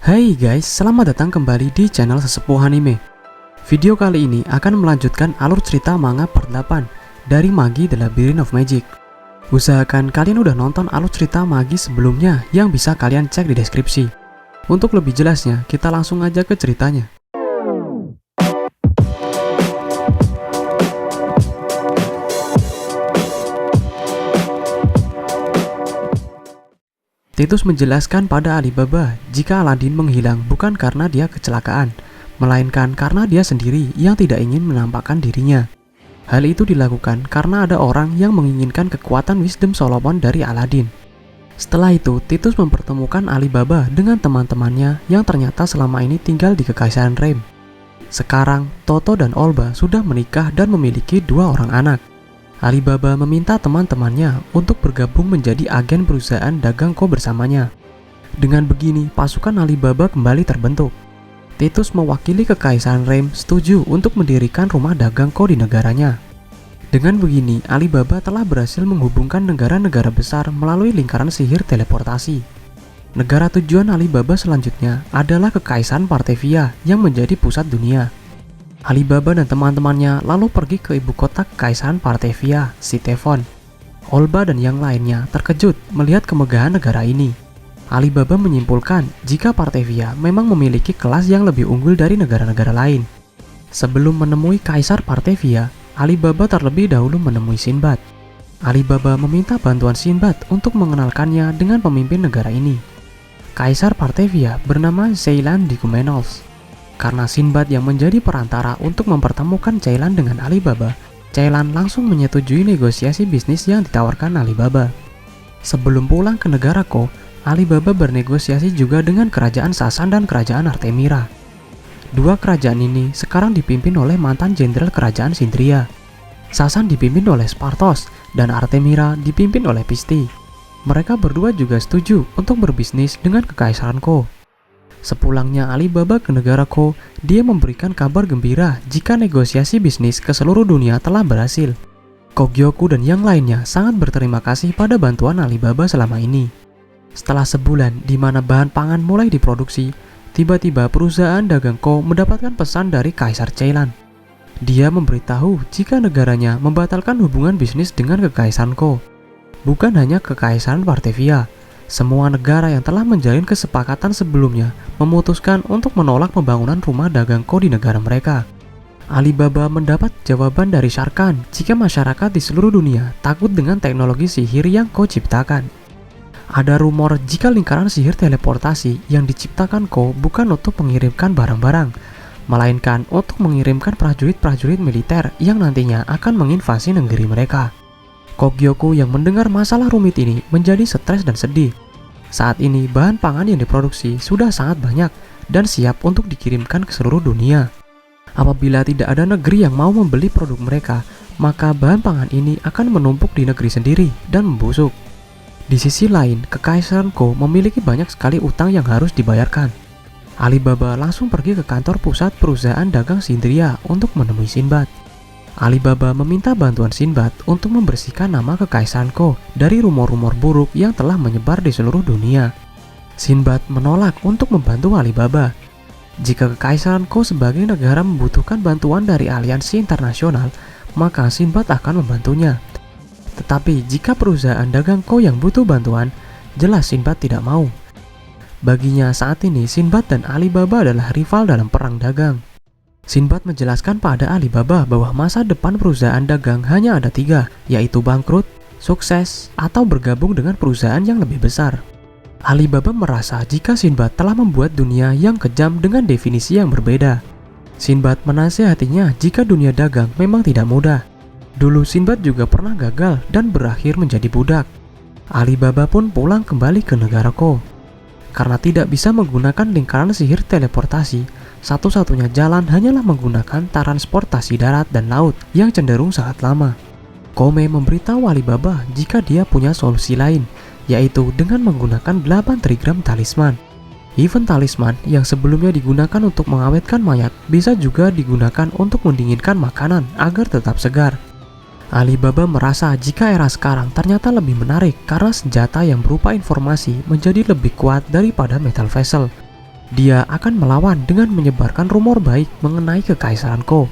Hai guys, selamat datang kembali di channel Sesepuh Anime. Video kali ini akan melanjutkan alur cerita manga part 8 dari Magi The Labyrinth of Magic. Usahakan kalian udah nonton alur cerita Magi sebelumnya yang bisa kalian cek di deskripsi. Untuk lebih jelasnya, kita langsung aja ke ceritanya. Titus menjelaskan pada Alibaba jika Aladin menghilang bukan karena dia kecelakaan, melainkan karena dia sendiri yang tidak ingin menampakkan dirinya. Hal itu dilakukan karena ada orang yang menginginkan kekuatan Wisdom Solomon dari Aladin. Setelah itu, Titus mempertemukan Alibaba dengan teman-temannya yang ternyata selama ini tinggal di Kekaisaran Rem. Sekarang, Toto dan Olba sudah menikah dan memiliki 2 orang anak. Alibaba meminta teman-temannya untuk bergabung menjadi agen perusahaan dagang Ko bersamanya. Dengan begini, pasukan Alibaba kembali terbentuk. Titus mewakili Kekaisaran Rem setuju untuk mendirikan rumah dagang Ko di negaranya. Dengan begini, Alibaba telah berhasil menghubungkan negara-negara besar melalui lingkaran sihir teleportasi. Negara tujuan Alibaba selanjutnya adalah Kekaisaran Partevia yang menjadi pusat dunia. Alibaba dan teman-temannya lalu pergi ke ibu kota Kekaisaran Partevia, Sitefon. Olba dan yang lainnya terkejut melihat kemegahan negara ini. Alibaba menyimpulkan jika Partevia memang memiliki kelas yang lebih unggul dari negara-negara lain. Sebelum menemui Kaisar Partevia, Alibaba terlebih dahulu menemui Sinbad. Alibaba meminta bantuan Sinbad untuk mengenalkannya dengan pemimpin negara ini. Kaisar Partevia bernama Ceylan Digumenos. Karena Sinbad yang menjadi perantara untuk mempertemukan Ceylan dengan Alibaba, Ceylan langsung menyetujui negosiasi bisnis yang ditawarkan Alibaba. Sebelum pulang ke negara Ko, Alibaba bernegosiasi juga dengan kerajaan Sasan dan kerajaan Artemira. 2 kerajaan ini sekarang dipimpin oleh mantan jenderal kerajaan Sindria. Sasan dipimpin oleh Spartos dan Artemira dipimpin oleh Pisti. Mereka berdua juga setuju untuk berbisnis dengan Kekaisaran Ko. Sepulangnya Alibaba ke negara Ko, dia memberikan kabar gembira jika negosiasi bisnis ke seluruh dunia telah berhasil. Kogyoku dan yang lainnya sangat berterima kasih pada bantuan Alibaba selama ini. Setelah sebulan di mana bahan pangan mulai diproduksi, tiba-tiba perusahaan dagang Ko mendapatkan pesan dari Kaisar Ceylan. Dia memberitahu jika negaranya membatalkan hubungan bisnis dengan Kekaisaran Ko. Bukan hanya Kekaisaran Partevia, semua negara yang telah menjalin kesepakatan sebelumnya memutuskan untuk menolak pembangunan rumah dagang Ko di negara mereka. Alibaba mendapat jawaban dari Sharkan jika masyarakat di seluruh dunia takut dengan teknologi sihir yang Ko ciptakan. Ada rumor jika lingkaran sihir teleportasi yang diciptakan Ko bukan untuk mengirimkan barang-barang, melainkan untuk mengirimkan prajurit-prajurit militer yang nantinya akan menginvasi negeri mereka. Kogyoku yang mendengar masalah rumit ini menjadi stres dan sedih. Saat ini bahan pangan yang diproduksi sudah sangat banyak dan siap untuk dikirimkan ke seluruh dunia. Apabila tidak ada negeri yang mau membeli produk mereka, maka bahan pangan ini akan menumpuk di negeri sendiri dan membusuk. Di sisi lain, Kekaisaran Ko memiliki banyak sekali utang yang harus dibayarkan. Alibaba langsung pergi ke kantor pusat perusahaan dagang Sindria untuk menemui Sinbad. Alibaba meminta bantuan Sinbad untuk membersihkan nama Kekaisaran Ko dari rumor-rumor buruk yang telah menyebar di seluruh dunia. Sinbad menolak untuk membantu Alibaba. Jika Kekaisaran Ko sebagai negara membutuhkan bantuan dari aliansi internasional, maka Sinbad akan membantunya. Tetapi jika perusahaan dagang Ko yang butuh bantuan, jelas Sinbad tidak mau. Baginya saat ini Sinbad dan Alibaba adalah rival dalam perang dagang. Sinbad menjelaskan pada Alibaba bahwa masa depan perusahaan dagang hanya ada 3, yaitu bangkrut, sukses, atau bergabung dengan perusahaan yang lebih besar. Alibaba merasa jika Sinbad telah membuat dunia yang kejam dengan definisi yang berbeda. Sinbad menasihatinya jika dunia dagang memang tidak mudah. Dulu Sinbad juga pernah gagal dan berakhir menjadi budak. Alibaba pun pulang kembali ke negara Ko. Karena tidak bisa menggunakan lingkaran sihir teleportasi, satu-satunya jalan hanyalah menggunakan transportasi darat dan laut yang cenderung sangat lama. Kome memberitahu Alibaba jika dia punya solusi lain, yaitu dengan menggunakan 8 trigram talisman. Even talisman yang sebelumnya digunakan untuk mengawetkan mayat bisa juga digunakan untuk mendinginkan makanan agar tetap segar. Alibaba merasa jika era sekarang ternyata lebih menarik karena senjata yang berupa informasi menjadi lebih kuat daripada metal vessel. Dia akan melawan dengan menyebarkan rumor baik mengenai kekaisaran Ko.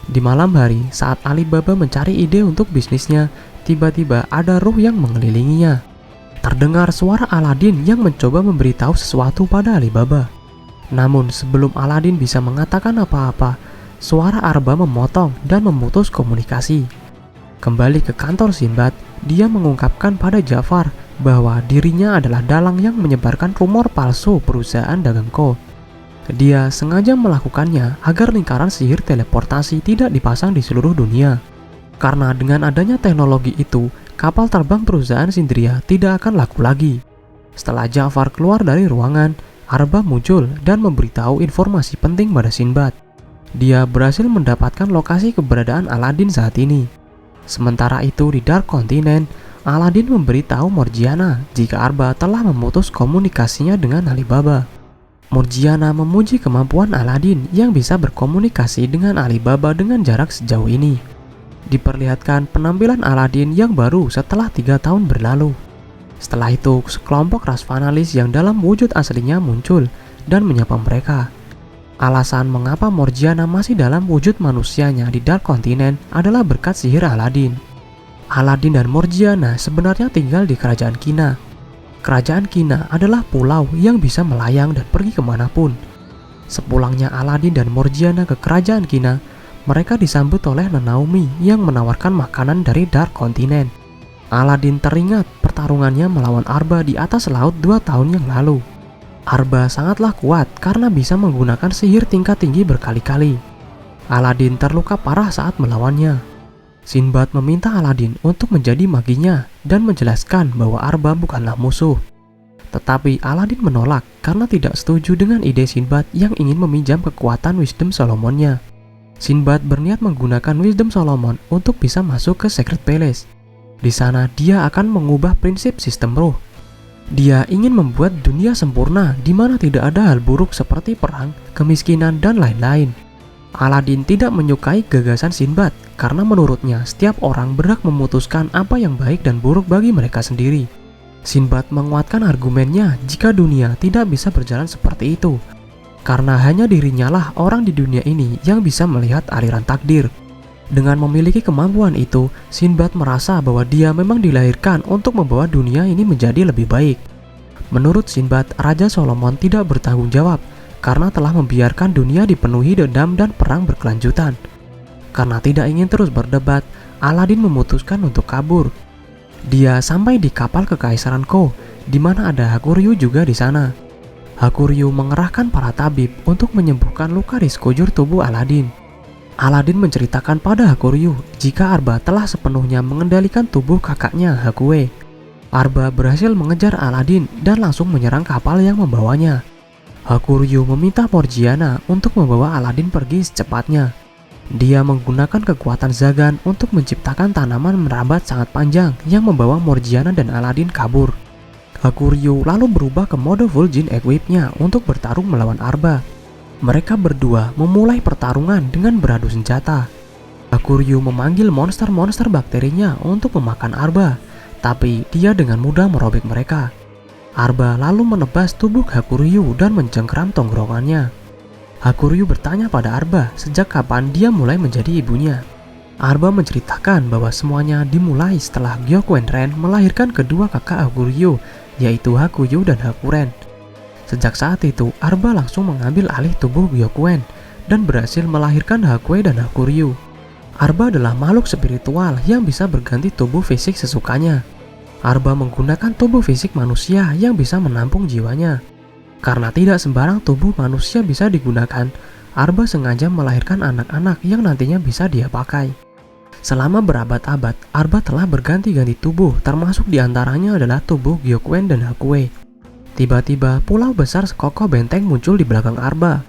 Di malam hari, saat Alibaba mencari ide untuk bisnisnya, tiba-tiba ada ruh yang mengelilinginya. Terdengar suara Aladin yang mencoba memberitahu sesuatu pada Alibaba. Namun sebelum Aladin bisa mengatakan apa-apa, suara Arba memotong dan memutus komunikasi. Kembali ke kantor Sinbad, dia mengungkapkan pada Jafar bahwa dirinya adalah dalang yang menyebarkan rumor palsu perusahaan dagang Ko. Dia sengaja melakukannya agar lingkaran sihir teleportasi tidak dipasang di seluruh dunia. Karena dengan adanya teknologi itu, kapal terbang perusahaan Sindria tidak akan laku lagi. Setelah Jafar keluar dari ruangan, Arba muncul dan memberitahu informasi penting pada Sinbad. Dia berhasil mendapatkan lokasi keberadaan Aladin saat ini. Sementara itu di Dark Continent, Aladin memberitahu Morgiana jika Arba telah memutus komunikasinya dengan Alibaba. Morgiana memuji kemampuan Aladin yang bisa berkomunikasi dengan Alibaba dengan jarak sejauh ini. Diperlihatkan penampilan Aladin yang baru setelah 3 tahun berlalu. Setelah itu, sekelompok ras fanalis yang dalam wujud aslinya muncul dan menyapa mereka. Alasan mengapa Morgiana masih dalam wujud manusianya di Dark Continent adalah berkat sihir Aladin. Aladin dan Morgiana sebenarnya tinggal di Kerajaan Kina. Kerajaan Kina adalah pulau yang bisa melayang dan pergi kemanapun. Sepulangnya Aladin dan Morgiana ke Kerajaan Kina, mereka disambut oleh Naomi yang menawarkan makanan dari Dark Continent. Aladin teringat pertarungannya melawan Arba di atas laut 2 tahun yang lalu. Arba sangatlah kuat karena bisa menggunakan sihir tingkat tinggi berkali-kali. Aladin terluka parah saat melawannya. Sinbad meminta Aladin untuk menjadi maginya dan menjelaskan bahwa Arba bukanlah musuh. Tetapi Aladin menolak karena tidak setuju dengan ide Sinbad yang ingin meminjam kekuatan Wisdom Solomonnya. Sinbad berniat menggunakan Wisdom Solomon untuk bisa masuk ke Secret Palace. Di sana dia akan mengubah prinsip sistem roh. Dia ingin membuat dunia sempurna di mana tidak ada hal buruk seperti perang, kemiskinan, dan lain-lain. Aladin tidak menyukai gagasan Sinbad karena menurutnya setiap orang berhak memutuskan apa yang baik dan buruk bagi mereka sendiri. Sinbad menguatkan argumennya jika dunia tidak bisa berjalan seperti itu, karena hanya dirinya lah orang di dunia ini yang bisa melihat aliran takdir. Dengan memiliki kemampuan itu, Sinbad merasa bahwa dia memang dilahirkan untuk membawa dunia ini menjadi lebih baik. Menurut Sinbad, Raja Solomon tidak bertanggung jawab karena telah membiarkan dunia dipenuhi dendam dan perang berkelanjutan. Karena tidak ingin terus berdebat, Aladin memutuskan untuk kabur. Dia sampai di kapal kekaisaran Ko, di mana ada Hakuryu juga di sana. Hakuryu mengerahkan para tabib untuk menyembuhkan luka di sekujur tubuh Aladin. Aladin menceritakan pada Hakuryu jika Arba telah sepenuhnya mengendalikan tubuh kakaknya Hakue. Arba berhasil mengejar Aladin dan langsung menyerang kapal yang membawanya. Hakuryu meminta Morgiana untuk membawa Aladin pergi secepatnya. Dia menggunakan kekuatan Zagan untuk menciptakan tanaman merambat sangat panjang yang membawa Morgiana dan Aladin kabur. Hakuryu lalu berubah ke mode full Jin Equip-nya untuk bertarung melawan Arba. Mereka berdua memulai pertarungan dengan beradu senjata. Hakuryu memanggil monster-monster bakterinya untuk memakan Arba, tapi dia dengan mudah merobek mereka. Arba lalu menebas tubuh Hakuryu dan mencengkeram tongkrongannya. Hakuryu bertanya pada Arba sejak kapan dia mulai menjadi ibunya. Arba menceritakan bahwa semuanya dimulai setelah Gyokuen Ren melahirkan kedua kakak Hakuryu, yaitu Hakuyu dan Hakuren. Sejak saat itu, Arba langsung mengambil alih tubuh Gyokuen dan berhasil melahirkan Hakue dan Hakuryu. Arba adalah makhluk spiritual yang bisa berganti tubuh fisik sesukanya. Arba menggunakan tubuh fisik manusia yang bisa menampung jiwanya. Karena tidak sembarang tubuh manusia bisa digunakan, Arba sengaja melahirkan anak-anak yang nantinya bisa dia pakai. Selama berabad-abad, Arba telah berganti-ganti tubuh, termasuk diantaranya adalah tubuh Gyokuen dan Hakue. Tiba-tiba, pulau besar sekokoh benteng muncul di belakang Arba.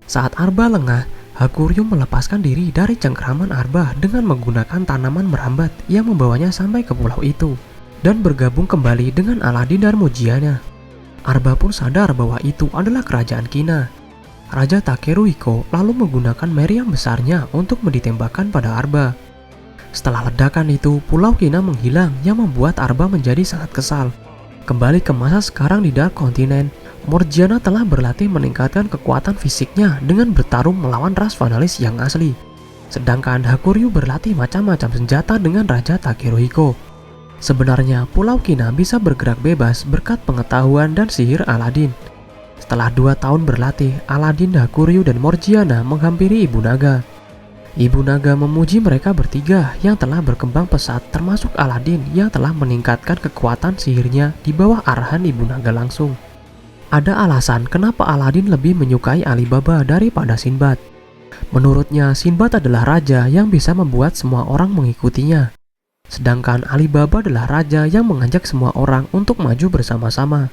Saat Arba lengah, Hakuryu melepaskan diri dari cengkeraman Arba dengan menggunakan tanaman merambat yang membawanya sampai ke pulau itu, dan bergabung kembali dengan Aladin dan Morgiana. Arba pun sadar bahwa itu adalah kerajaan Kina. Raja Takeruhiko lalu menggunakan meriam besarnya untuk ditembakkan pada Arba. Setelah ledakan itu, pulau Kina menghilang yang membuat Arba menjadi sangat kesal. Kembali ke masa sekarang di Dark Continent, Morgiana telah berlatih meningkatkan kekuatan fisiknya dengan bertarung melawan ras Vanallis yang asli. Sedangkan Hakuryu berlatih macam-macam senjata dengan Raja Takeruhiko. Sebenarnya Pulau Kina bisa bergerak bebas berkat pengetahuan dan sihir Aladin. Setelah 2 tahun berlatih, Aladin, Hakuryu, dan Morgiana menghampiri Ibu Naga. Ibu Naga memuji mereka bertiga yang telah berkembang pesat, termasuk Aladin yang telah meningkatkan kekuatan sihirnya di bawah arahan Ibu Naga langsung. Ada alasan kenapa Aladin lebih menyukai Alibaba daripada Sinbad. Menurutnya, Sinbad adalah raja yang bisa membuat semua orang mengikutinya. Sedangkan Alibaba adalah raja yang mengajak semua orang untuk maju bersama-sama.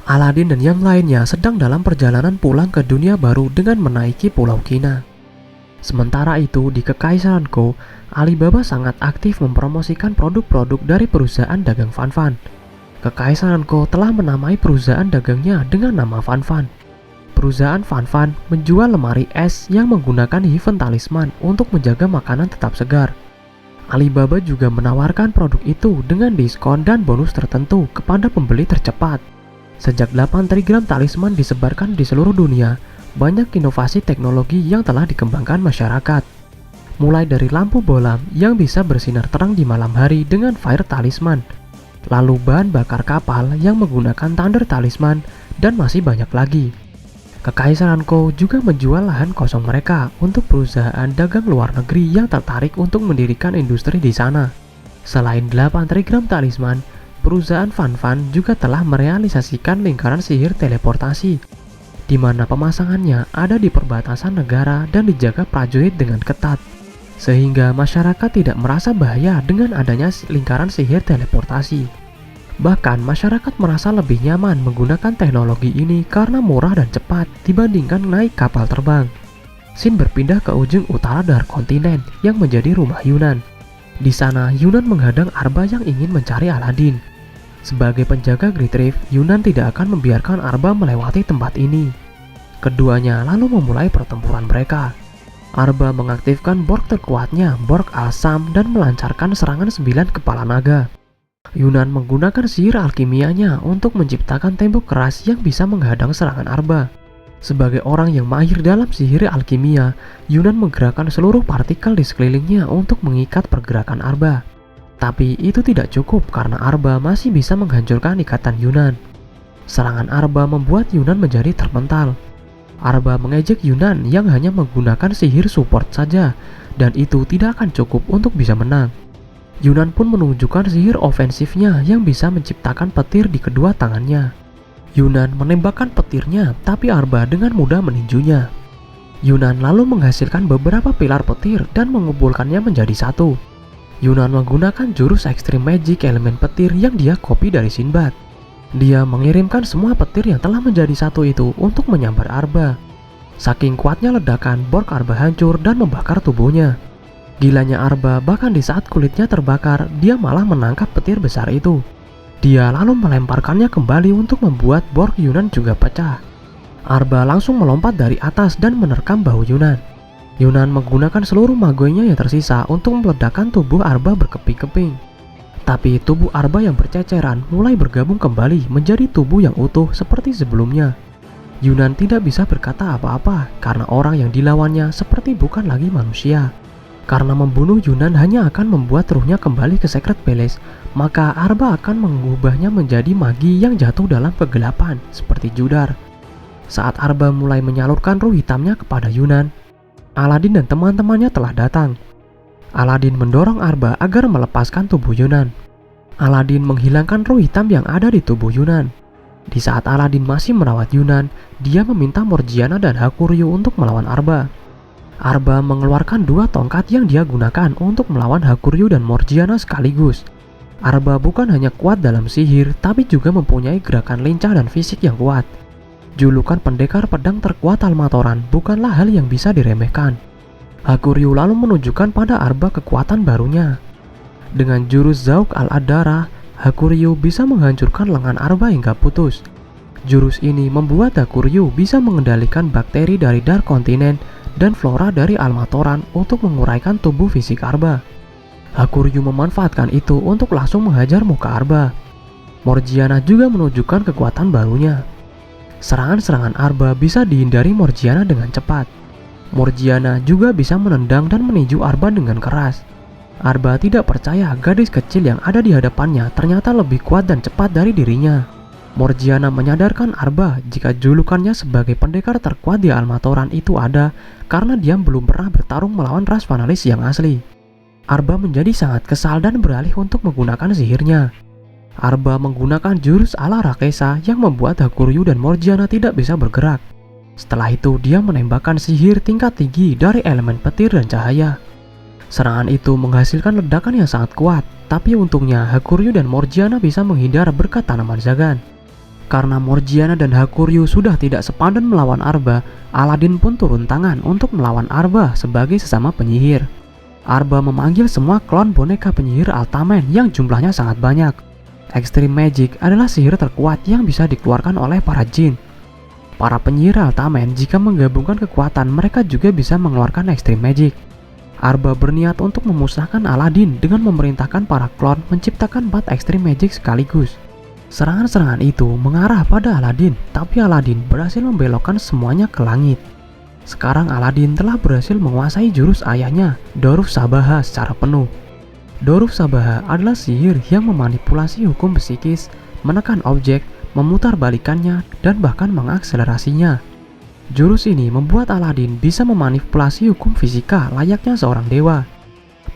Aladin dan yang lainnya sedang dalam perjalanan pulang ke dunia baru dengan menaiki Pulau Kina. Sementara itu, di Kekaisaran Ko, Alibaba sangat aktif mempromosikan produk-produk dari perusahaan dagang Fanfan. Kekaisaran Ko telah menamai perusahaan dagangnya dengan nama Fanfan. Perusahaan Fanfan menjual lemari es yang menggunakan Heaven Talisman untuk menjaga makanan tetap segar. Alibaba juga menawarkan produk itu dengan diskon dan bonus tertentu kepada pembeli tercepat. Sejak 8 trigram talisman disebarkan di seluruh dunia, banyak inovasi teknologi yang telah dikembangkan masyarakat. Mulai dari lampu bolam yang bisa bersinar terang di malam hari dengan Fire Talisman, lalu bahan bakar kapal yang menggunakan Thunder Talisman, dan masih banyak lagi. Kekaisaran Ko juga menjual lahan kosong mereka untuk perusahaan dagang luar negeri yang tertarik untuk mendirikan industri di sana. Selain 8 trigram talisman, perusahaan Fanfan juga telah merealisasikan lingkaran sihir teleportasi, di mana pemasangannya ada di perbatasan negara dan dijaga prajurit dengan ketat, sehingga masyarakat tidak merasa bahaya dengan adanya lingkaran sihir teleportasi. Bahkan masyarakat merasa lebih nyaman menggunakan teknologi ini karena murah dan cepat dibandingkan naik kapal terbang. Shin berpindah ke ujung utara dari kontinen yang menjadi rumah Yunan. Di sana Yunan menghadang Arba yang ingin mencari Aladin. Sebagai penjaga Great Reef, Yunan tidak akan membiarkan Arba melewati tempat ini. Keduanya lalu memulai pertempuran mereka. Arba mengaktifkan Borg terkuatnya, Borg Al-Sam, dan melancarkan serangan 9 kepala naga. Yunan menggunakan sihir alkimianya untuk menciptakan tembok keras yang bisa menghadang serangan Arba. Sebagai orang yang mahir dalam sihir alkimia, Yunan menggerakkan seluruh partikel di sekelilingnya untuk mengikat pergerakan Arba. Tapi itu tidak cukup karena Arba masih bisa menghancurkan ikatan Yunan. Serangan Arba membuat Yunan menjadi terpental. Arba mengejek Yunan yang hanya menggunakan sihir support saja, dan itu tidak akan cukup untuk bisa menang. Yunan pun menunjukkan sihir ofensifnya yang bisa menciptakan petir di kedua tangannya. Yunan menembakkan petirnya, tapi Arba dengan mudah meninjunya. Yunan lalu menghasilkan beberapa pilar petir dan mengumpulkannya menjadi satu. Yunan menggunakan jurus Extreme Magic elemen petir yang dia copy dari Sinbad. Dia mengirimkan semua petir yang telah menjadi satu itu untuk menyambar Arba. Saking kuatnya ledakan, Borg Arba hancur dan membakar tubuhnya. Gilanya Arba, bahkan di saat kulitnya terbakar, dia malah menangkap petir besar itu. Dia lalu melemparkannya kembali untuk membuat Borg Yunan juga pecah. Arba langsung melompat dari atas dan menerkam bahu Yunan. Yunan menggunakan seluruh magoinya yang tersisa untuk meledakkan tubuh Arba berkeping-keping. Tapi tubuh Arba yang berceceran mulai bergabung kembali menjadi tubuh yang utuh seperti sebelumnya. Yunan tidak bisa berkata apa-apa karena orang yang dilawannya seperti bukan lagi manusia. Karena membunuh Yunan hanya akan membuat ruhnya kembali ke Secret Palace, maka Arba akan mengubahnya menjadi magi yang jatuh dalam kegelapan, seperti Judar. Saat Arba mulai menyalurkan ruh hitamnya kepada Yunan, Aladin dan teman-temannya telah datang. Aladin mendorong Arba agar melepaskan tubuh Yunan. Aladin menghilangkan ruh hitam yang ada di tubuh Yunan. Di saat Aladin masih merawat Yunan, dia meminta Morgiana dan Hakuryu untuk melawan Arba. Arba mengeluarkan 2 tongkat yang dia gunakan untuk melawan Hakuryu dan Morgiana sekaligus. Arba bukan hanya kuat dalam sihir, tapi juga mempunyai gerakan lincah dan fisik yang kuat. Julukan pendekar pedang terkuat Almatoran bukanlah hal yang bisa diremehkan. Hakuryu lalu menunjukkan pada Arba kekuatan barunya. Dengan jurus Zauk Al-Adara, Hakuryu bisa menghancurkan lengan Arba hingga putus. Jurus ini membuat Hakuryu bisa mengendalikan bakteri dari Dark Continent dan flora dari Almatoran untuk menguraikan tubuh fisik Arba. Hakuryu memanfaatkan itu untuk langsung menghajar muka Arba. Morgiana juga menunjukkan kekuatan barunya. Serangan-serangan Arba bisa dihindari Morgiana dengan cepat. Morgiana juga bisa menendang dan meninju Arba dengan keras. Arba tidak percaya gadis kecil yang ada di hadapannya ternyata lebih kuat dan cepat dari dirinya. Morgiana menyadarkan Arba jika julukannya sebagai pendekar terkuat di Almatoran itu ada karena dia belum pernah bertarung melawan ras Vanaleis yang asli. Arba menjadi sangat kesal dan beralih untuk menggunakan sihirnya. Arba menggunakan jurus ala Rakesa yang membuat Hakuryu dan Morgiana tidak bisa bergerak. Setelah itu dia menembakkan sihir tingkat tinggi dari elemen petir dan cahaya. Serangan itu menghasilkan ledakan yang sangat kuat, tapi untungnya Hakuryu dan Morgiana bisa menghindar berkat tanaman Zagan. Karena Morgiana dan Hakuryu sudah tidak sepadan melawan Arba, Aladin pun turun tangan untuk melawan Arba sebagai sesama penyihir. Arba memanggil semua klon boneka penyihir Altamen yang jumlahnya sangat banyak. Extreme Magic adalah sihir terkuat yang bisa dikeluarkan oleh para jin. Para penyihir Altamen jika menggabungkan kekuatan mereka juga bisa mengeluarkan Extreme Magic. Arba berniat untuk memusnahkan Aladin dengan memerintahkan para klon menciptakan 4 Extreme Magic sekaligus. Serangan-serangan itu mengarah pada Aladin, tapi Aladin berhasil membelokkan semuanya ke langit. Sekarang Aladin telah berhasil menguasai jurus ayahnya, Doruf Sabaha, secara penuh. Doruf Sabaha adalah sihir yang memanipulasi hukum psikis, menekan objek, memutarbalikannya, dan bahkan mengakselerasinya. Jurus ini membuat Aladin bisa memanipulasi hukum fisika layaknya seorang dewa.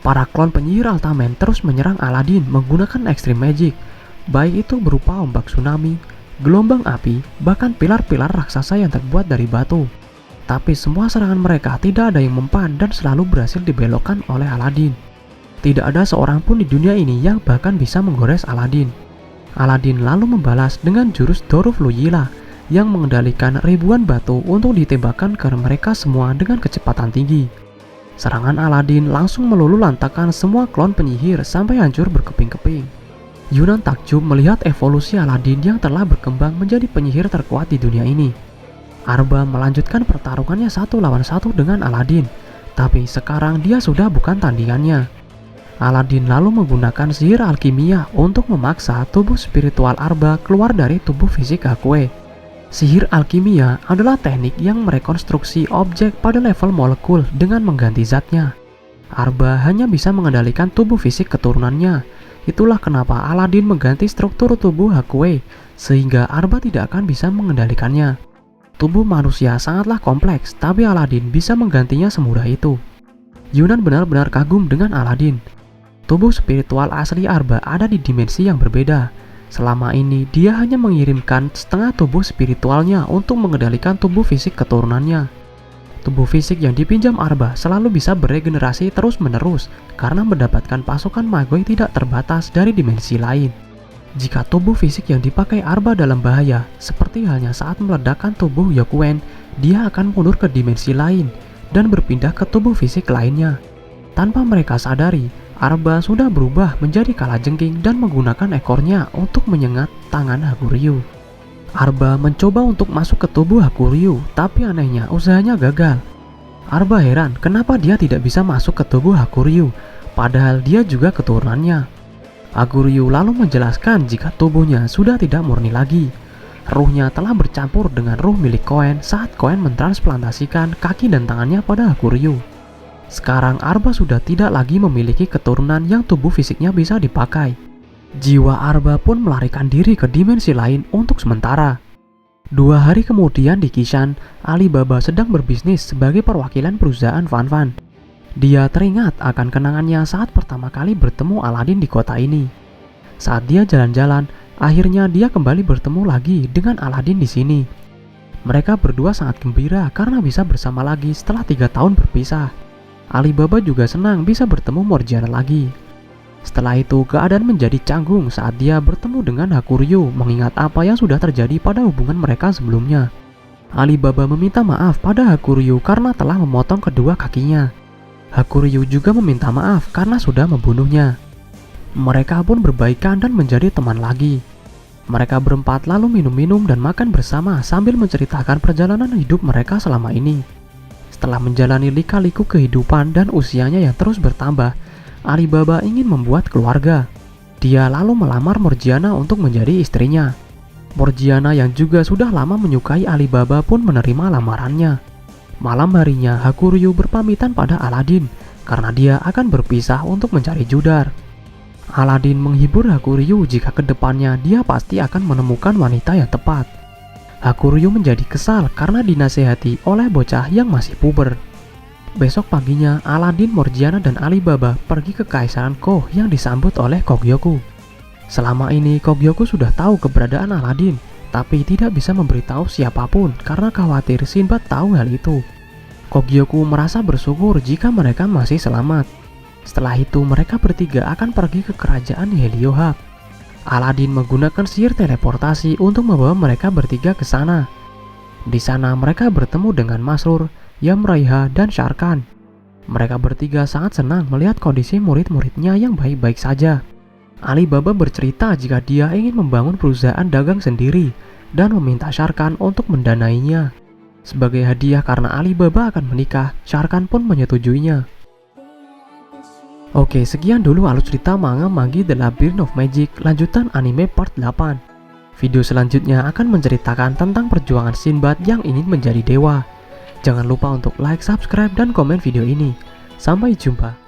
Para klon penyihir Altamen terus menyerang Aladin menggunakan Extreme Magic, baik itu berupa ombak tsunami, gelombang api, bahkan pilar-pilar raksasa yang terbuat dari batu. Tapi semua serangan mereka tidak ada yang mempan dan selalu berhasil dibelokkan oleh Aladin. Tidak ada seorang pun di dunia ini yang bahkan bisa menggores Aladin. Aladin lalu membalas dengan jurus Doruf Luyila yang mengendalikan ribuan batu untuk ditembakkan ke mereka semua dengan kecepatan tinggi. Serangan Aladin langsung meluluhlantakkan semua klon penyihir sampai hancur berkeping-keping. Yunan takjub melihat evolusi Aladin yang telah berkembang menjadi penyihir terkuat di dunia ini. Arba melanjutkan pertarungannya 1 lawan 1 dengan Aladin, tapi sekarang dia sudah bukan tandingannya. Aladin lalu menggunakan sihir alkimia untuk memaksa tubuh spiritual Arba keluar dari tubuh fisik Hakue. Sihir alkimia adalah teknik yang merekonstruksi objek pada level molekul dengan mengganti zatnya. Arba hanya bisa mengendalikan tubuh fisik keturunannya. Itulah kenapa Aladin mengganti struktur tubuh Hakue, sehingga Arba tidak akan bisa mengendalikannya. Tubuh manusia sangatlah kompleks, tapi Aladin bisa menggantinya semudah itu. Yunan benar-benar kagum dengan Aladin. Tubuh spiritual asli Arba ada di dimensi yang berbeda. Selama ini dia hanya mengirimkan setengah tubuh spiritualnya untuk mengendalikan tubuh fisik keturunannya. Tubuh fisik yang dipinjam Arba selalu bisa beregenerasi terus-menerus karena mendapatkan pasukan magoi tidak terbatas dari dimensi lain. Jika tubuh fisik yang dipakai Arba dalam bahaya, seperti halnya saat meledakkan tubuh Yokuen, dia akan mundur ke dimensi lain dan berpindah ke tubuh fisik lainnya. Tanpa mereka sadari, Arba sudah berubah menjadi kalajengking dan menggunakan ekornya untuk menyengat tangan Hakuryu. Arba mencoba untuk masuk ke tubuh Hakuryu, tapi anehnya usahanya gagal. Arba heran kenapa dia tidak bisa masuk ke tubuh Hakuryu, padahal dia juga keturunannya. Hakuryu lalu menjelaskan jika tubuhnya sudah tidak murni lagi. Ruhnya telah bercampur dengan ruh milik Koen saat Koen mentransplantasikan kaki dan tangannya pada Hakuryu. Sekarang Arba sudah tidak lagi memiliki keturunan yang tubuh fisiknya bisa dipakai. Jiwa Arba pun melarikan diri ke dimensi lain untuk sementara. 2 hari kemudian di Kishan, Alibaba sedang berbisnis sebagai perwakilan perusahaan Fan-Fan. Dia teringat akan kenangannya saat pertama kali bertemu Aladin di kota ini. Saat dia jalan-jalan, akhirnya dia kembali bertemu lagi dengan Aladin di sini. Mereka berdua sangat gembira karena bisa bersama lagi setelah 3 tahun berpisah. Alibaba juga senang bisa bertemu Morgiana lagi. Setelah itu keadaan menjadi canggung saat dia bertemu dengan Hakuryu mengingat apa yang sudah terjadi pada hubungan mereka sebelumnya. Alibaba meminta maaf pada Hakuryu karena telah memotong kedua kakinya. Hakuryu juga meminta maaf karena sudah membunuhnya. Mereka pun berbaikan dan menjadi teman lagi. Mereka berempat lalu minum-minum dan makan bersama sambil menceritakan perjalanan hidup mereka selama ini. Setelah menjalani lika-liku kehidupan dan usianya yang terus bertambah, Alibaba ingin membuat keluarga. Dia lalu melamar Morgiana untuk menjadi istrinya. Morgiana yang juga sudah lama menyukai Alibaba pun menerima lamarannya. Malam harinya Hakuryu berpamitan pada Aladin karena dia akan berpisah untuk mencari Judar. Aladin menghibur Hakuryu jika kedepannya dia pasti akan menemukan wanita yang tepat. Hakuryu menjadi kesal karena dinasehati oleh bocah yang masih puber. Besok paginya Aladin, Morgiana, dan Alibaba pergi ke Kaisaran Koh yang disambut oleh Kogyoku. Selama ini Kogyoku sudah tahu keberadaan Aladin, tapi tidak bisa memberitahu siapapun karena khawatir Sinbad tahu hal itu. Kogyoku merasa bersyukur jika mereka masih selamat. Setelah itu mereka bertiga akan pergi ke kerajaan Heliohab. Aladin menggunakan sihir teleportasi untuk membawa mereka bertiga ke sana. Di sana mereka bertemu dengan Masrur, Yamraiha, dan Sharkan. Mereka bertiga sangat senang melihat kondisi murid-muridnya yang baik-baik saja. Alibaba bercerita jika dia ingin membangun perusahaan dagang sendiri dan meminta Sharkan untuk mendanainya. Sebagai hadiah karena Alibaba akan menikah, Sharkan pun menyetujuinya. Oke, sekian dulu alur cerita manga Magi The Labyrinth of Magic lanjutan anime part 8. Video selanjutnya akan menceritakan tentang perjuangan Sinbad yang ingin menjadi dewa. Jangan lupa untuk like, subscribe, dan komen video ini. Sampai jumpa.